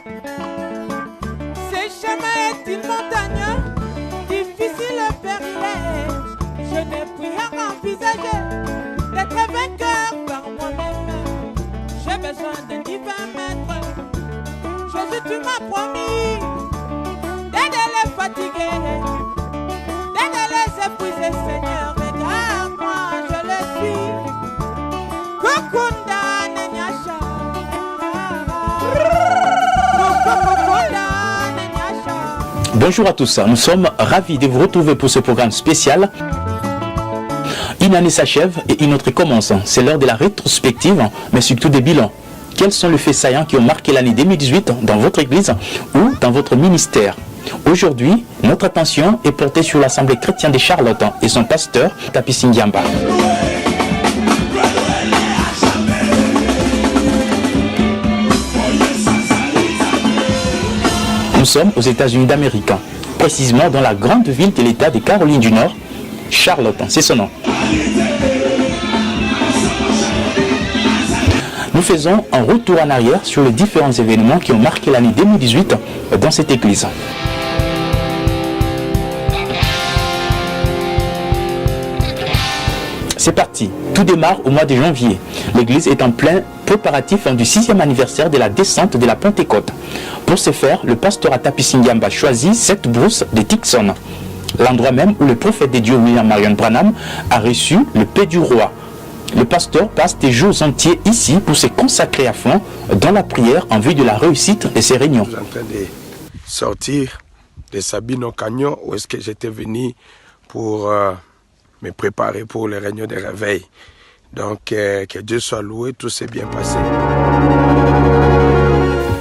Ce chemin est une montagne, difficile à périller. Je n'ai pu rien envisager d'être vainqueur par moi-même. J'ai besoin d'un divin maître. Jésus, tu m'as promis d'aider les fatigués, d'aider les épuisés, Seigneur. Regarde-moi, je le suis. Kokunda Nenyasha. Bonjour à tous, nous sommes ravis de vous retrouver pour ce programme spécial. Une année s'achève et une autre commence. C'est l'heure de la rétrospective, mais surtout des bilans. Quels sont les faits saillants qui ont marqué l'année 2018 dans votre église ou dans votre ministère? Aujourd'hui, notre attention est portée sur l'Assemblée chrétienne de Charlotte et son pasteur, Tapisi Ngiamba. Nous sommes aux États-Unis d'Amérique, précisément dans la grande ville de l'État de Caroline du Nord, Charlotte, c'est son nom. Nous faisons un retour en arrière sur les différents événements qui ont marqué l'année 2018 dans cette église. C'est parti, tout démarre au mois de janvier. L'église est en plein préparatif du 6e anniversaire de la descente de la Pentecôte. Pour ce faire, le pasteur Tapisi Ngiamba choisit cette brousse de Tixon, l'endroit même où le prophète de Dieu William Marion Branham a reçu le paix du roi. Le pasteur passe des jours entiers ici pour se consacrer à fond dans la prière en vue de la réussite de ces réunions. Je suis en train de sortir de Sabino Canyon où est-ce que j'étais venu pour me préparer pour les réunions de réveil. Donc que Dieu soit loué, tout s'est bien passé.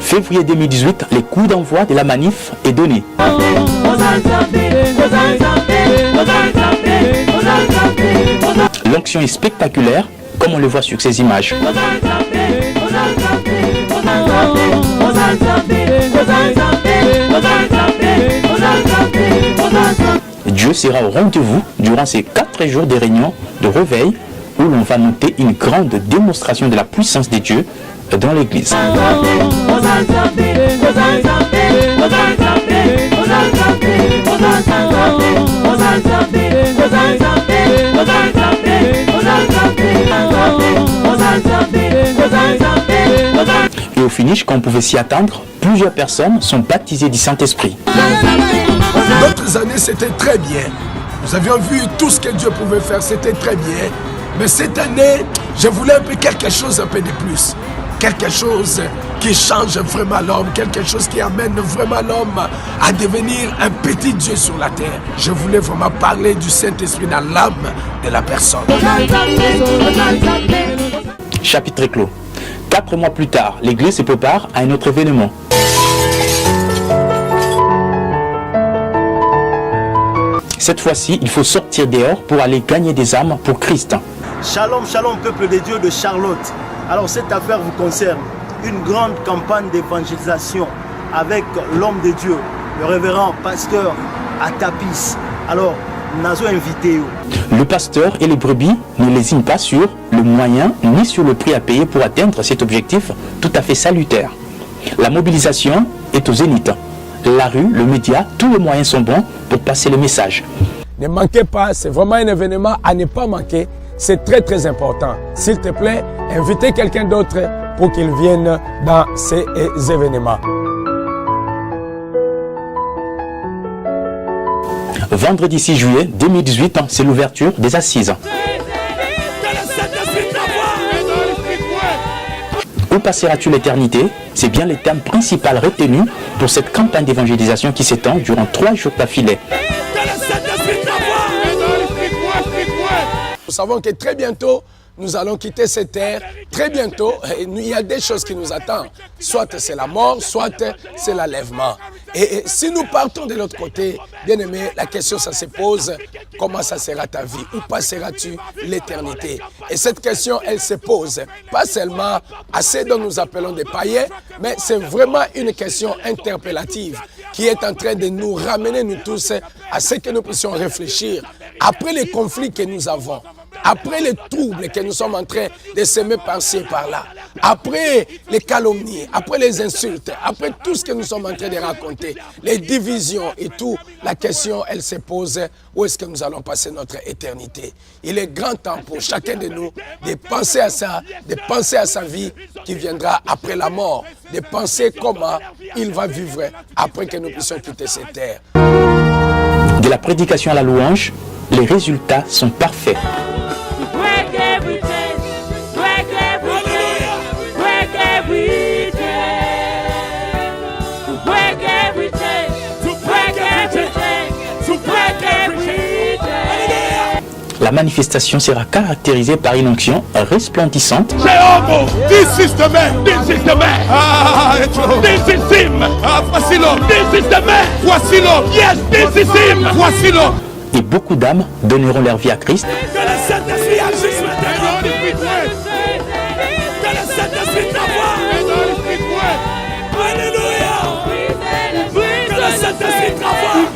Février 2018, les coups d'envoi de la manif est donné. L'onction est spectaculaire, comme on le voit sur ces images. Dieu sera au rendez-vous durant ces 4 jours de réunion de réveil où l'on va noter une grande démonstration de la puissance de Dieu dans l'église. Et au finish, comme on pouvait s'y attendre, plusieurs personnes sont baptisées du Saint-Esprit. D'autres années, c'était très bien. Nous avions vu tout ce que Dieu pouvait faire, c'était très bien. Mais cette année, je voulais un peu quelque chose un peu de plus. Quelque chose qui change vraiment l'homme, quelque chose qui amène vraiment l'homme à devenir un petit Dieu sur la terre. Je voulais vraiment parler du Saint-Esprit dans l'âme de la personne. Chapitre clos. 4 mois plus tard, l'église se prépare à un autre événement. Cette fois-ci, il faut sortir dehors pour aller gagner des âmes pour Christ. Shalom, shalom, peuple de Dieu de Charlotte. Alors cette affaire vous concerne. Une grande campagne d'évangélisation avec l'homme de Dieu, le révérend pasteur Atapis. Alors, nous avons invité. Le pasteur et les brebis ne lésinent pas sur le moyen ni sur le prix à payer pour atteindre cet objectif tout à fait salutaire. La mobilisation est au zénith. La rue, le média, tous les moyens sont bons pour passer le message. Ne manquez pas, c'est vraiment un événement à ne pas manquer. C'est très très important. S'il te plaît, invitez quelqu'un d'autre pour qu'il vienne dans ces événements. Vendredi 6 juillet 2018, c'est l'ouverture des assises. Où passeras-tu l'éternité? C'est bien le thème principal retenu pour cette campagne d'évangélisation qui s'étend durant 3 jours d'affilée. Nous savons que très bientôt, nous allons quitter cette terre. Très bientôt, il y a des choses qui nous attendent. Soit c'est la mort, soit c'est l'enlèvement. Et si nous partons de l'autre côté, bien aimé, la question ça se pose, comment ça sera ta vie? Où passeras-tu l'éternité? Et cette question, elle se pose pas seulement à ceux dont nous appelons des païens, mais c'est vraiment une question interpellative qui est en train de nous ramener, nous tous, à ce que nous puissions réfléchir. Après les conflits que nous avons, après les troubles que nous sommes en train de s'aimer par-ci et par-là, après les calomnies, après les insultes, après tout ce que nous sommes en train de raconter, les divisions et tout, la question, elle se pose, où est-ce que nous allons passer notre éternité? Il est grand temps pour chacun de nous de penser à ça, de penser à sa vie qui viendra après la mort, de penser comment il va vivre après que nous puissions quitter cette terre. De la prédication à la louange, les résultats sont parfaits. La manifestation sera caractérisée par une onction resplendissante. This is the man. This is the man. This is him. Voici l'homme. This is the man. Voici l'homme. Yes, this is him. Voici l'homme. Et beaucoup d'âmes donneront leur vie à Christ. Que le Saint-Esprit agisse maintenant. Que le Saint-Esprit travaille. Alléluia. Que le Saint-Esprit travaille.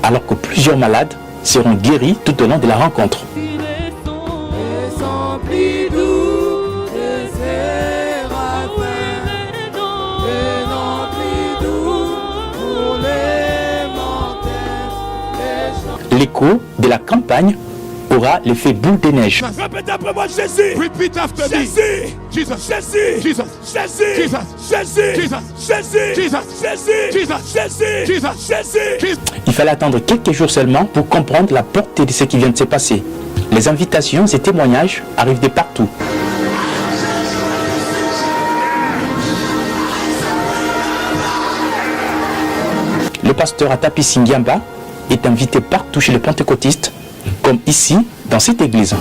Alors que plusieurs malades seront guéris tout au long de la rencontre. L'écho de la campagne aura l'effet boule de neige. Répète après moi, Jésus. Repeat after me. Jésus. Jesus. Jésus. Jesus. Jésus. Jesus. Jésus. Jesus. Jésus. Jesus. Jésus. Jesus. Jésus. Il fallait attendre quelques jours seulement pour comprendre la portée de ce qui vient de se passer. Les invitations et témoignages arrivent de partout. Le pasteur Atapi Singiamba est invité partout chez les pentecôtistes, comme ici, dans cette église.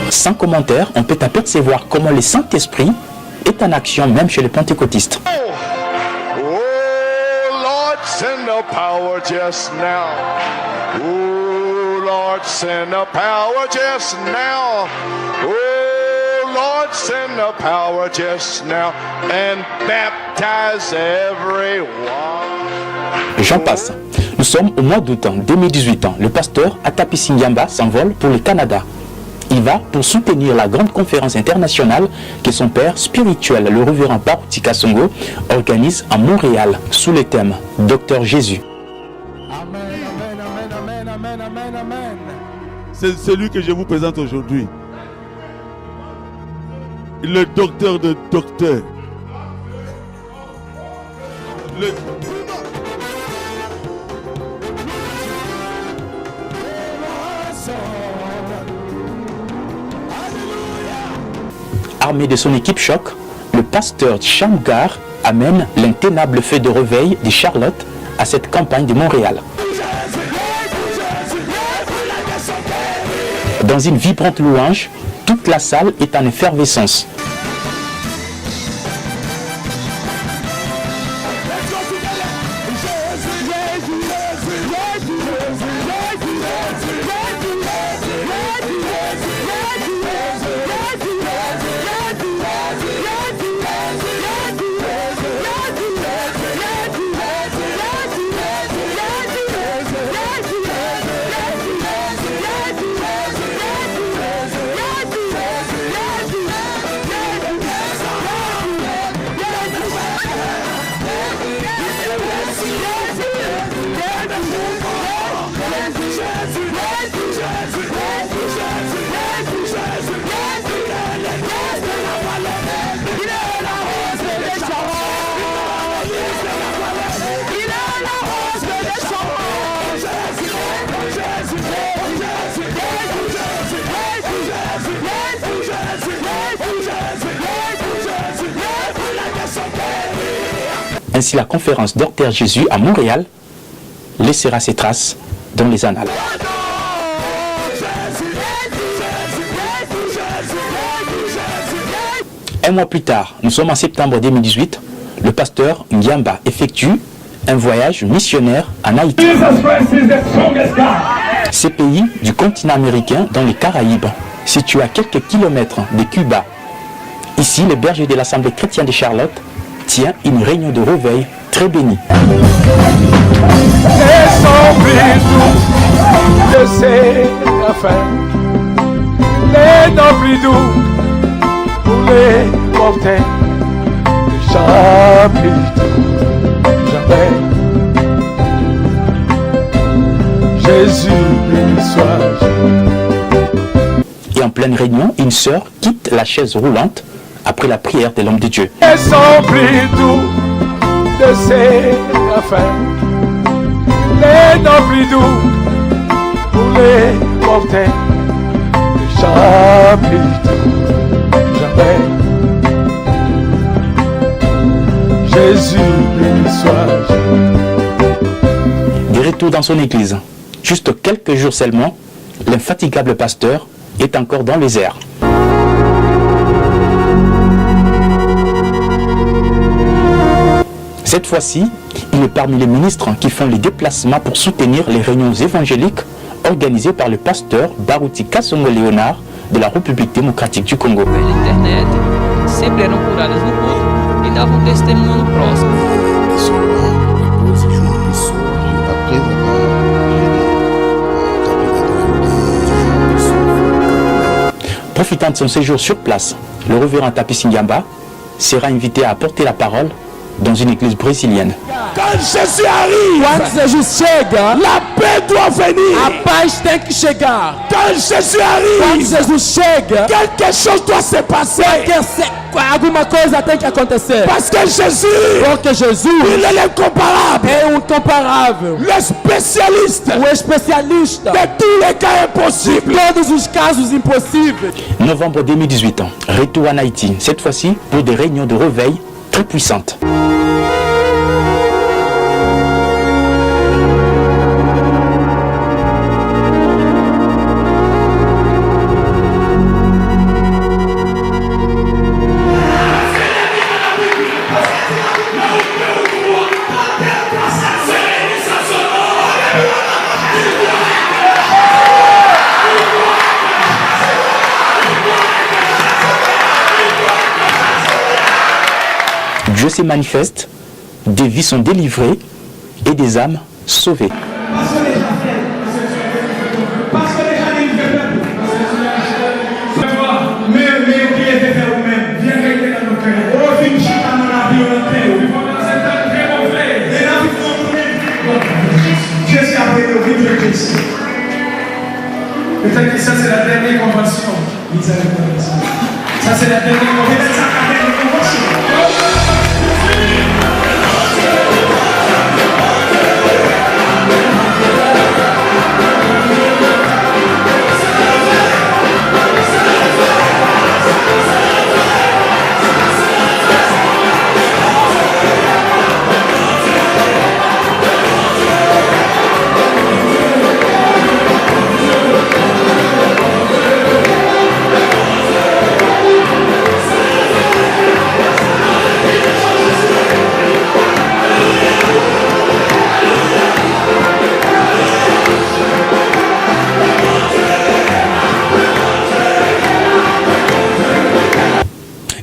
Sans commentaire, on peut apercevoir comment le Saint-Esprit est en action même chez les pentecôtistes. Send the power just now. Oh Lord, send the power just now. Oh Lord, send the power just now and baptize everyone. J'en passe. Nous sommes au mois d'août 2018. Le pasteur Atapi Singiamba s'envole pour le Canada. Il va pour soutenir la grande conférence internationale que son père spirituel, le révérend Baruti Kasongo, organise à Montréal sous le thème Docteur Jésus. Amen, amen, amen, amen, amen, amen. C'est celui que je vous présente aujourd'hui. Le docteur de docteurs. Armé de son équipe choc, le pasteur Chamgar amène l'intenable feu de réveil de Charlotte à cette campagne de Montréal. Dans une vibrante louange, toute la salle est en effervescence. Ainsi, la conférence Docteur Jésus à Montréal laissera ses traces dans les annales. Un mois plus tard, nous sommes en septembre 2018, le pasteur Ngiamba effectue un voyage missionnaire en Haïti. Ces pays du continent américain dans les Caraïbes, situés à quelques kilomètres de Cuba. Ici, le berger de l'Assemblée chrétienne de Charlotte tient une réunion de réveil très bénie. De ses affaires, les plus doux pour les mortels, chapitre jamais. Jésus béni soit. Et en pleine réunion, une sœur quitte la chaise roulante après la prière de l'homme de Dieu. Et sont plus doux de ses affaires, les plus doux pour les mortels, chapitre jamais. Jésus béni soit. De retour dans son église, juste quelques jours seulement, l'infatigable pasteur est encore dans les airs. Cette fois-ci, il est parmi les ministres qui font les déplacements pour soutenir les réunions évangéliques organisées par le pasteur Baruti Kasongo Léonard de la République démocratique du Congo. Internet, sempre eram curadas no culto e davam testemunho no próximo. Profitant de son séjour sur place, le révérend Tapisi Ngiamba sera invité à apporter la parole dans une église brésilienne. Quand Jésus arrive, la paix doit venir. Quand Jésus arrive, quelque chose doit se passer. Parce que Jésus, il est l'incomparable, le spécialiste de tous les cas impossibles. Novembre 2018, retour en Haïti, cette fois-ci pour des réunions de réveil très puissantes. Dieu se manifeste, des vies sont délivrées et des âmes sauvées. Peut-être que ça c'est la dernière convention. Ça c'est la dernière convention.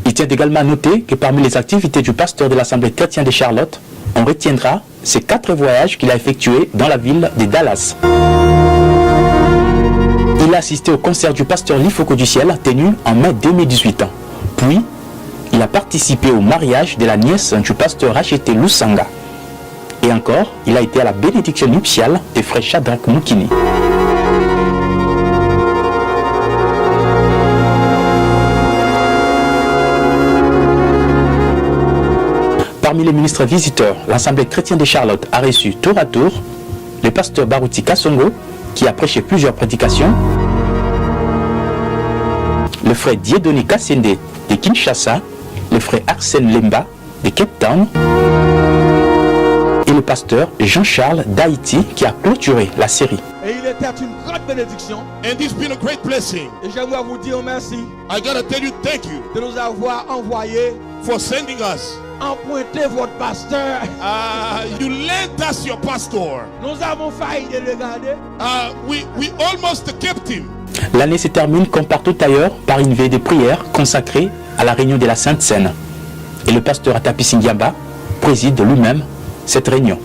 Il tient également à noter que parmi les activités du pasteur de l'Assemblée chrétienne de Charlotte, on retiendra ces 4 voyages qu'il a effectués dans la ville de Dallas. Il a assisté au concert du pasteur Lifoko du Ciel tenu en mai 2018. Puis, il a participé au mariage de la nièce du pasteur Rachete Lusanga. Et encore, il a été à la bénédiction nuptiale des frères Shadrach Moukini. Parmi les ministres visiteurs, l'Assemblée chrétienne de Charlotte a reçu tour à tour le pasteur Baruti Kasongo, qui a prêché plusieurs prédications, le frère Dieudonné Kassende de Kinshasa, le frère Arsène Lemba de Cape Town et le pasteur Jean-Charles d'Haïti qui a clôturé la série. Et il était une grande bénédiction. And this been a great blessing. Et j'aimerais vous dire merci I gotta tell you thank you de nous avoir envoyés for sending us emprunté votre pasteur. You lent us your pastor. Nous avons failli de le garder. We almost kept him. L'année se termine comme partout ailleurs par une veille de prière consacrée à la réunion de la Sainte Seine. Et le pasteur Atapis Ngiamba préside lui-même cette réunion.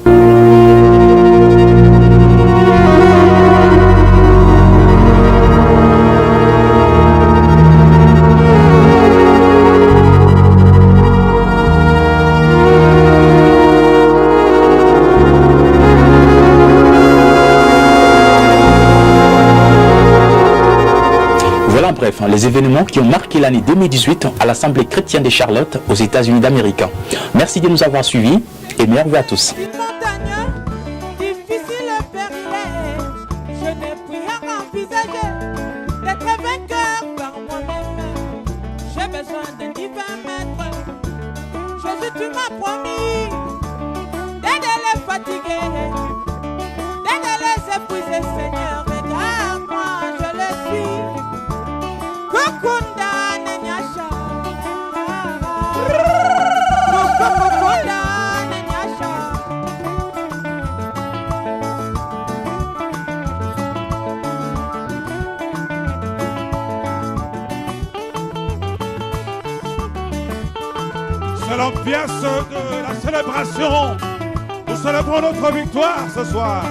Bref, les événements qui ont marqué l'année 2018 à l'Assemblée chrétienne de Charlotte aux États-Unis d'Amérique. Merci de nous avoir suivis et merveilleux à tous. Difficile période, je n'ai pu rien envisager d'être vainqueur par moi-même. J'ai besoin d'un divin maître. Jésus, tu m'as promis d'aider les fatigués, d'aider les épuisés, Seigneur. Regarde-moi, je le suis. Kukunda nenyasha, kukunda nenyasha. C'est l'ambiance de la célébration. Nous célébrons notre victoire ce soir.